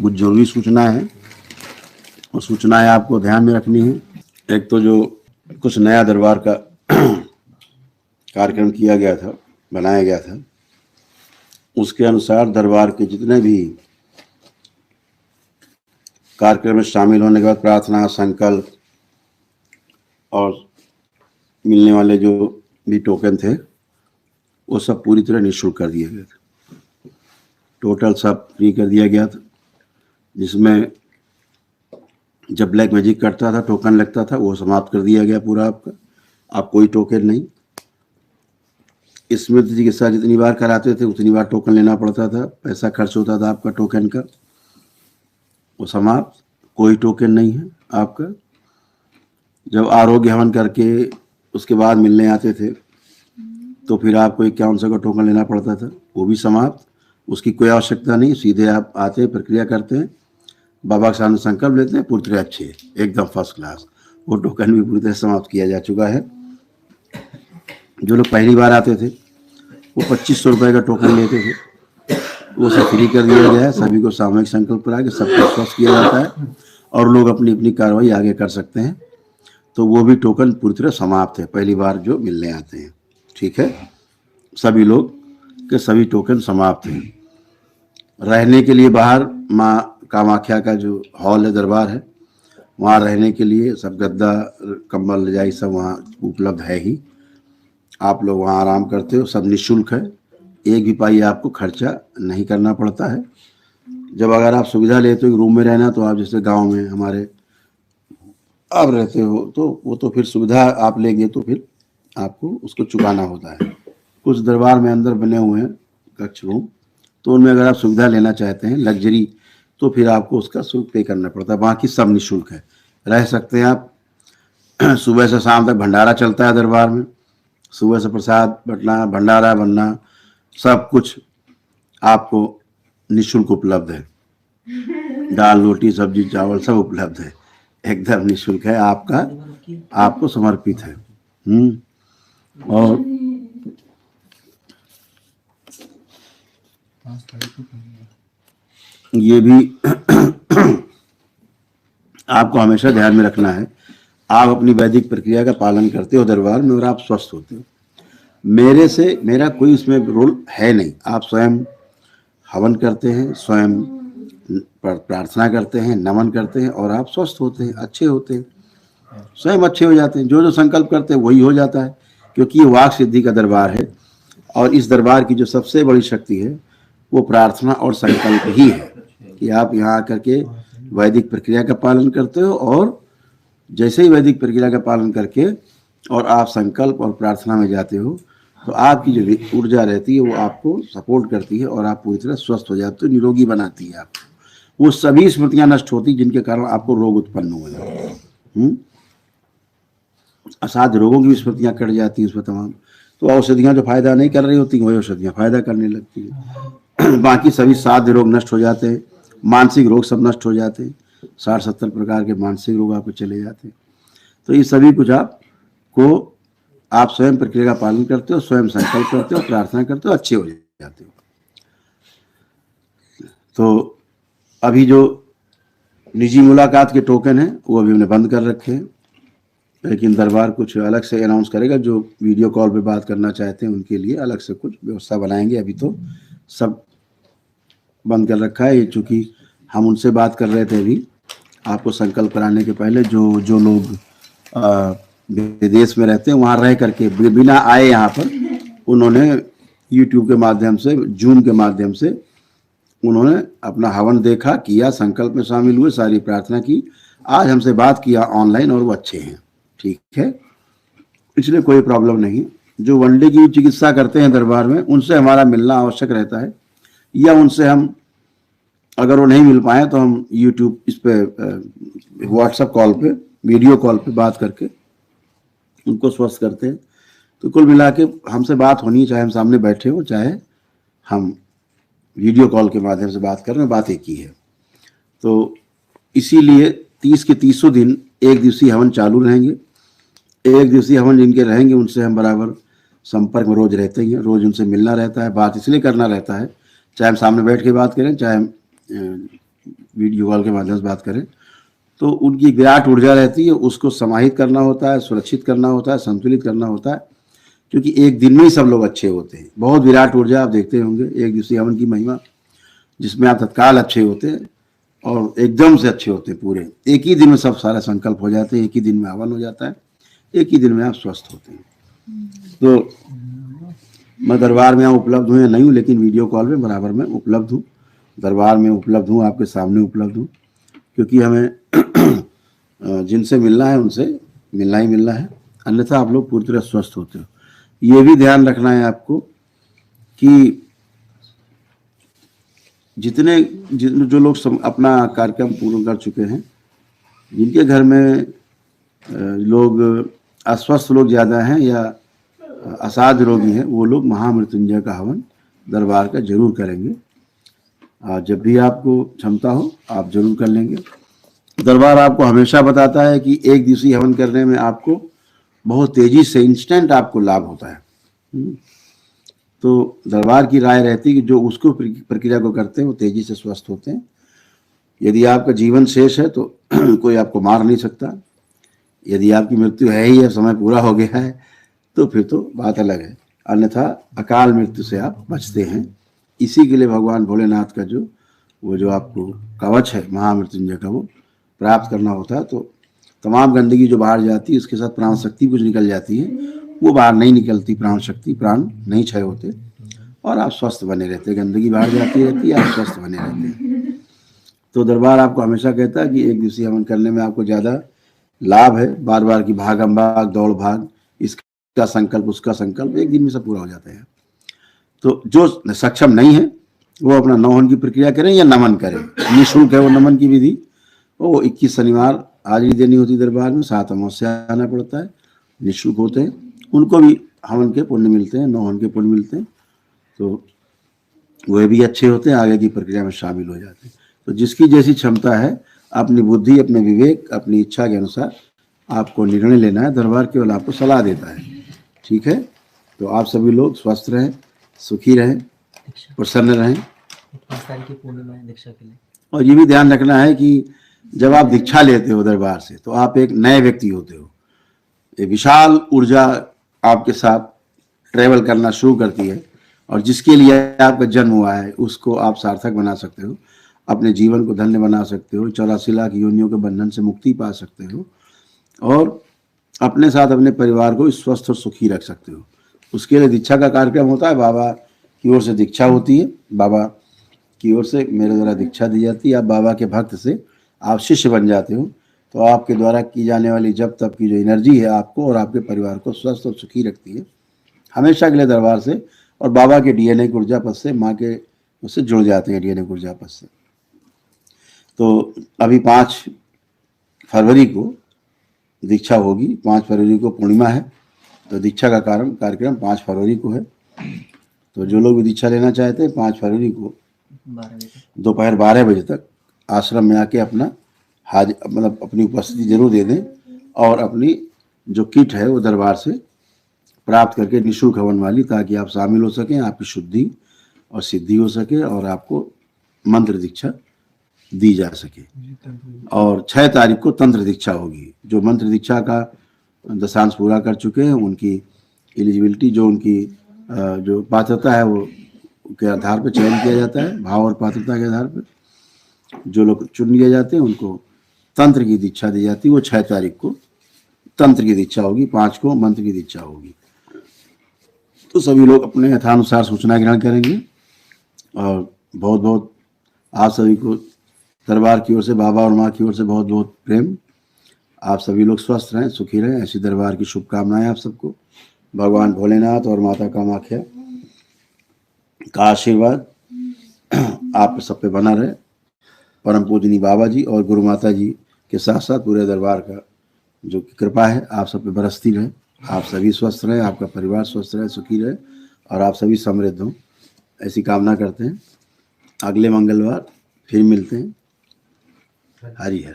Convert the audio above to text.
कुछ जरूरी सूचना है और सूचनाएं आपको ध्यान में रखनी है। एक तो जो कुछ नया दरबार का कार्यक्रम किया गया था, बनाया गया था, उसके अनुसार दरबार के जितने भी कार्यक्रम में शामिल होने के बाद प्रार्थना, संकल्प और मिलने वाले जो भी टोकन थे वो सब पूरी तरह निःशुल्क कर दिया गया था। टोटल सब फ्री कर दिया गया था, जिसमें जब ब्लैक मैजिक करता था, टोकन लगता था, वो समाप्त कर दिया गया पूरा आपका। आप कोई टोकन नहीं। इसमें चिकित्सा जितनी बार कराते थे उतनी बार टोकन लेना पड़ता था, पैसा खर्च होता था आपका टोकन का, वो समाप्त। कोई टोकन नहीं है आपका। जब आरोग्य हवन करके उसके बाद मिलने आते थे तो फिर आपको 5100 का टोकन लेना पड़ता था, वो भी समाप्त। उसकी कोई आवश्यकता नहीं, सीधे आप आते हैं, प्रक्रिया करते हैं, बाबा के सामने संकल्प लेते हैं, पूरी तरह अच्छे, एकदम फर्स्ट क्लास। वो टोकन भी पूरी तरह समाप्त किया जा चुका है। जो लोग पहली बार आते थे वो 2500 रुपये का टोकन लेते थे, वो सब फ्री कर दिया गया है। सभी को सामूहिक संकल्प करा के सबको स्वस्थ किया जाता है और लोग अपनी अपनी कार्रवाई आगे कर सकते हैं। तो वो भी टोकन पूरी तरह समाप्त है, पहली बार जो मिलने आते हैं। ठीक है, सभी लोग के सभी टोकन समाप्त हैं। रहने के लिए बाहर माँ कामाख्या का जो हॉल है, दरबार है, वहाँ रहने के लिए सब गद्दा, कंबल, रजाई सब वहाँ उपलब्ध है ही। आप लोग वहाँ आराम करते हो, सब निःशुल्क है, एक भी पाई आपको खर्चा नहीं करना पड़ता है। जब अगर आप सुविधा लेते हो रूम में रहना, तो आप जैसे गांव में हमारे आप रहते हो तो वो तो फिर सुविधा आप लेंगे तो फिर आपको उसको चुकाना होता है। कुछ दरबार में अंदर बने हुए हैं कक्ष रूम, तो उनमें अगर आप सुविधा लेना चाहते हैं लग्जरी, तो फिर आपको उसका शुल्क पे करना पड़ता है। बाकी सब निःशुल्क है, रह सकते हैं आप। सुबह से शाम तक भंडारा चलता है दरबार में, सुबह से प्रसाद बटना, भंडारा बनना, सब कुछ आपको निःशुल्क उपलब्ध है। दाल, रोटी, सब्जी, चावल सब उपलब्ध है, एकदम निःशुल्क है, आपको समर्पित है। और ये भी आपको हमेशा ध्यान में रखना है, आप अपनी वैदिक प्रक्रिया का पालन करते हो दरबार में और आप स्वस्थ होते हो। मेरा कोई इसमें रोल है नहीं। आप स्वयं हवन करते हैं, स्वयं प्रार्थना करते हैं, नमन करते हैं और आप स्वस्थ होते हैं, अच्छे होते हैं, स्वयं अच्छे हो जाते हैं। जो जो संकल्प करते हैं वही हो जाता है, क्योंकि ये वाक सिद्धि का दरबार है। और इस दरबार की जो सबसे बड़ी शक्ति है वो प्रार्थना और संकल्प ही है, कि आप यहाँ आकर के वैदिक प्रक्रिया का पालन करते हो और जैसे ही वैदिक प्रक्रिया का पालन करके और आप संकल्प और प्रार्थना में जाते हो, तो आपकी जो ऊर्जा रहती है वो आपको सपोर्ट करती है और आप पूरी तरह स्वस्थ हो जाते हो, निरोगी बनाती है आपको। वो सभी स्मृतियां नष्ट होती जिनके कारण आपको रोग उत्पन्न हुए, असाध्य रोगों की स्मृतियां कट जाती हैं उसमें तमाम। तो औषधियां जो फायदा नहीं कर रही होती वही औषधियां फायदा करने लगती हैं। बाकी सभी साध्य रोग नष्ट हो जाते हैं, मानसिक रोग सब नष्ट हो जाते हैं, 60-70 प्रकार के मानसिक रोग आपको चले जाते हैं। तो ये सभी कुछ आपको, आप स्वयं प्रक्रिया का पालन करते हो, स्वयं संकल्प करते हो, प्रार्थना करते हो, अच्छे हो जाते हो। तो अभी जो निजी मुलाकात के टोकन हैं वो अभी हमने बंद कर रखे हैं, लेकिन दरबार कुछ अलग से अनाउंस करेगा। जो वीडियो कॉल पे बात करना चाहते हैं उनके लिए अलग से कुछ व्यवस्था बनाएंगे। अभी तो सब बंद कर रखा है, चूँकि हम उनसे बात कर रहे थे अभी आपको संकल्प कराने के पहले। जो लोग विदेश में रहते हैं, वहाँ रह करके बिना आए यहाँ पर उन्होंने YouTube के माध्यम से, जूम के माध्यम से उन्होंने अपना हवन देखा, किया, संकल्प में शामिल हुए, सारी प्रार्थना की, आज हमसे बात किया ऑनलाइन और वो अच्छे हैं। ठीक है, इसलिए कोई प्रॉब्लम नहीं। जो वनडे की चिकित्सा करते हैं दरबार में, उनसे हमारा मिलना आवश्यक रहता है, या उनसे हम अगर वो नहीं मिल पाए तो हम YouTube इस पे व्हाट्सएप कॉल पे, वीडियो कॉल पे बात करके उनको स्वस्थ करते हैं। तो कुल मिला के हमसे बात होनी, चाहे हम सामने बैठे हो चाहे हम वीडियो कॉल के माध्यम से बात कर रहे हैं, बात एक ही है। तो इसीलिए 30 के 30 दिन एक दिवसीय हवन चालू रहेंगे। एक दिवसीय हवन जिनके रहेंगे उनसे हम बराबर संपर्क में रोज रहते ही हैं, रोज उनसे मिलना रहता है, बात इसलिए करना रहता है, चाहे हम सामने बैठ के बात करें चाहे हम वीडियो कॉल के माध्यम से बात करें, तो उनकी विराट ऊर्जा रहती है, उसको समाहित करना होता है, सुरक्षित करना होता है, संतुलित करना होता है, क्योंकि एक दिन में ही सब लोग अच्छे होते हैं। बहुत विराट ऊर्जा आप देखते होंगे एक दिवसीय हवन की महिमा, जिसमें आप तत्काल अच्छे होते हैं और एकदम से अच्छे होते हैं पूरे। एक ही दिन में सब सारा संकल्प हो जाते हैं, एक ही दिन में हवन हो जाता है, एक ही दिन में आप स्वस्थ होते हैं। तो मैं दरबार में यहाँ उपलब्ध हूँ या नहीं हूँ, लेकिन वीडियो कॉल में बराबर में उपलब्ध हूँ, दरबार में उपलब्ध हूँ, आपके सामने उपलब्ध हूँ, क्योंकि हमें जिनसे मिलना है उनसे मिलना ही मिलना है, अन्यथा आप लोग पूरी तरह स्वस्थ होते हो। ये भी ध्यान रखना है आपको कि जो लोग अपना कार्यक्रम पूर्ण कर चुके हैं, जिनके घर में लोग अस्वस्थ लोग ज़्यादा हैं या असाध्य रोगी हैं, वो लोग महामृत्युंजय का हवन दरबार का जरूर करेंगे। जब भी आपको क्षमता हो आप जरूर कर लेंगे। दरबार आपको हमेशा बताता है कि एक दिवसीय हवन करने में आपको बहुत तेजी से इंस्टेंट आपको लाभ होता है। तो दरबार की राय रहती है कि जो उसको प्रक्रिया को करते हैं वो तेजी से स्वस्थ होते हैं। यदि आपका जीवन शेष है तो कोई आपको मार नहीं सकता, यदि आपकी मृत्यु है ही है, समय पूरा हो गया है, तो फिर तो बात अलग है, अन्यथा अकाल मृत्यु से आप बचते हैं। इसी के लिए भगवान भोलेनाथ का जो आपको कवच है महामृत्युंजय का, वो प्राप्त करना होता है। तो तमाम गंदगी जो बाहर जाती है उसके साथ प्राण शक्ति कुछ निकल जाती है, वो बाहर नहीं निकलती, प्राण शक्ति, प्राण नहीं क्षय होते और आप स्वस्थ बने रहते हैं। गंदगी बाहर जाती रहती है, आप स्वस्थ बने रहते हैं। तो दरबार आपको हमेशा कहता है कि एक दिवसीय हवन करने में आपको ज़्यादा लाभ है। बार बार की भागम भाग दौड़ भाग, इसका संकल्प उसका संकल्प, एक दिन में सब पूरा हो जाता है। तो जो सक्षम नहीं है वो अपना नौहन की प्रक्रिया करें या नमन करें, निःशुल्क है वो नमन की विधि। वो 21 शनिवार हाजिरी देनी होती दरबार में, 7 अमावस्या आना पड़ता है, निःशुल्क होते हैं, उनको भी हवन के पुण्य मिलते हैं, नौहन के पुण्य मिलते हैं, तो वह भी अच्छे होते हैं, आगे की प्रक्रिया में शामिल हो जाते हैं। तो जिसकी जैसी क्षमता है, अपनी बुद्धि, अपने विवेक, अपनी इच्छा के अनुसार आपको निर्णय लेना है। दरबार केवल आपको सलाह देता है, ठीक है। तो आप सभी लोग स्वस्थ रहें, सुखी रहें, प्रसन्न रहें। दीक्षा के लिए और ये भी ध्यान रखना है कि जब आप दीक्षा लेते हो दरबार से, तो आप एक नए व्यक्ति होते हो। एक विशाल ऊर्जा आपके साथ ट्रेवल करना शुरू करती है, और जिसके लिए आपका जन्म हुआ है उसको आप सार्थक बना सकते हो, अपने जीवन को धन्य बना सकते हो, 84 लाख योनियों के बंधन से मुक्ति पा सकते हो, और अपने साथ अपने परिवार को स्वस्थ और सुखी रख सकते हो। उसके लिए दीक्षा का कार्यक्रम होता है, बाबा की ओर से दीक्षा होती है, बाबा की ओर से मेरे द्वारा दीक्षा दी जाती है। आप बाबा के भक्त से आप शिष्य बन जाते हो, तो आपके द्वारा की जाने वाली जब तब की जो एनर्जी है आपको और आपके परिवार को स्वस्थ और सुखी रखती है हमेशा के लिए दरबार से। और बाबा के डीएनए ऊर्जा पद से, माँ के उससे जुड़ जाते हैं डीएनए ऊर्जा पद से। तो अभी 5 फरवरी को दीक्षा होगी, 5 फरवरी को पूर्णिमा है, तो दीक्षा का कार्यक्रम 5 फरवरी को है। तो जो लोग भी दीक्षा लेना चाहते हैं 5 फरवरी को दोपहर 12 बजे तक आश्रम में आके अपना मतलब अपनी उपस्थिति जरूर दे दें, और अपनी जो किट है वो दरबार से प्राप्त करके निःशुल्क हवन वाली, ताकि आप शामिल हो सकें, आपकी शुद्धि और सिद्धि हो सके और आपको मंत्र दीक्षा दी जा सके। और 6 तारीख को तंत्र दीक्षा होगी। जो मंत्र दीक्षा का दशांश पूरा कर चुके हैं उनकी एलिजिबिलिटी, जो उनकी जो पात्रता है वो के आधार पर चयन किया जाता है, भाव और पात्रता के आधार पर जो लोग चुन लिए जाते हैं उनको तंत्र की दीक्षा दी जाती है। वो 6 तारीख को तंत्र की दीक्षा होगी, 5 को मंत्र की दीक्षा होगी। तो सभी लोग अपने यथानुसार सूचना ग्रहण करेंगे। और बहुत बहुत आप सभी को दरबार की ओर से, बाबा और माँ की ओर से बहुत बहुत प्रेम। आप सभी लोग स्वस्थ रहें, सुखी रहें, ऐसी दरबार की शुभकामनाएं आप सबको। भगवान भोलेनाथ और माता कामाख्या का आशीर्वाद आप सब पे बना रहे। परम पूजनी बाबा जी और गुरु माता जी के साथ साथ पूरे दरबार का जो कृपा है आप सब पे बरसती रहे। आप सभी स्वस्थ रहें, आपका परिवार स्वस्थ रहे, सुखी रहे, और आप सभी समृद्ध हों, ऐसी कामना करते हैं। अगले मंगलवार फिर मिलते हैं। हरि हर।